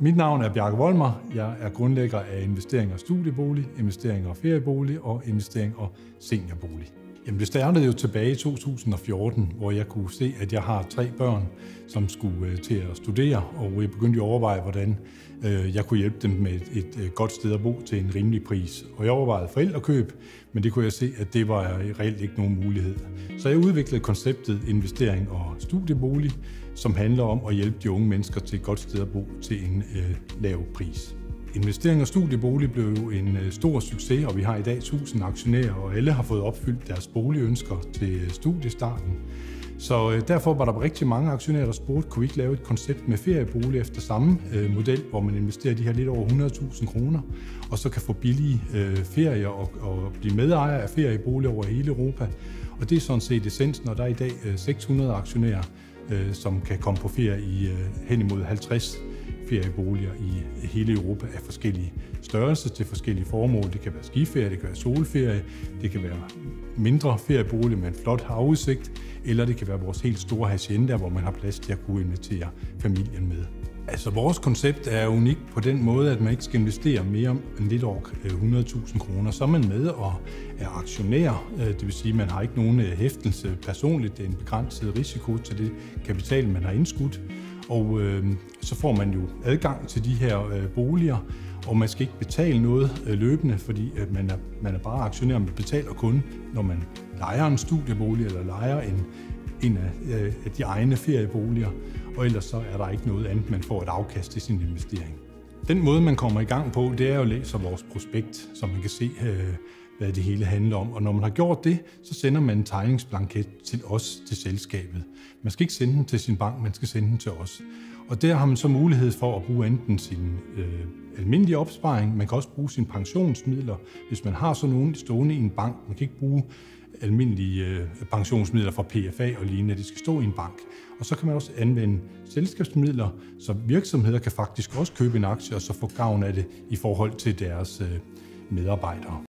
Mit navn er Bjarke Volmer. Jeg er grundlægger af Investering og Studiebolig, Investering og Feriebolig og Investering og Seniorbolig. Jamen, det startede jo tilbage i 2014, hvor jeg kunne se, at jeg har 3 børn, som skulle til at studere, og jeg begyndte at overveje, hvordan jeg kunne hjælpe dem med et godt sted at bo til en rimelig pris. Og jeg overvejede forældrekøb, men det kunne jeg se, at det var reelt ikke nogen mulighed. Så jeg udviklede konceptet Investering og Studiebolig, som handler om at hjælpe de unge mennesker til et godt sted at bo til en lav pris. Investering og Studiebolig blev jo en stor succes, og vi har i dag 1000 aktionærer, og alle har fået opfyldt deres boligønsker til studiestarten. Så derfor var der rigtig mange aktionærer, der spurgte, kunne vi ikke lave et koncept med feriebolig efter samme model, hvor man investerer de her lidt over 100.000 kroner, og så kan få billige ferier og blive medejer af ferieboliger over hele Europa. Og det er sådan set essensen, når der er i dag 600 aktionærer, som kan komme på ferie i hen imod 50 ferieboliger i hele Europa af forskellige størrelser til forskellige formål. Det kan være skiferie, det kan være solferie, det kan være mindre feriebolig med en flot havudsigt, eller det kan være vores helt store hacienda, hvor man har plads til at kunne invitere familien med. Altså, vores koncept er unikt på den måde, at man ikke skal investere mere end lidt over 100.000 kroner. Så er man med og er aktionær, det vil sige, at man har ikke nogen hæftelse personligt. Det er en begrænset risiko til det kapital, man har indskudt. Og så får man jo adgang til de her boliger, og man skal ikke betale noget løbende, fordi man er bare aktionær, man betaler kun, når man lejer en studiebolig eller lejer en af de egne ferieboliger, og ellers så er der ikke noget andet, man får et afkast til sin investering. Den måde, man kommer i gang på, det er jo at læse vores prospekt, så man kan se, hvad det hele handler om. Og når man har gjort det, så sender man en tegningsblanket til os, til selskabet. Man skal ikke sende den til sin bank, man skal sende den til os. Og der har man så mulighed for at bruge enten sin almindelige opsparing, man kan også bruge sine pensionsmidler, hvis man har sådan nogle stående i en bank. Man kan ikke bruge almindelige pensionsmidler fra PFA og lignende, de skal stå i en bank. Og så kan man også anvende selskabsmidler, så virksomheder kan faktisk også købe en aktie og så få gavn af det i forhold til deres medarbejdere.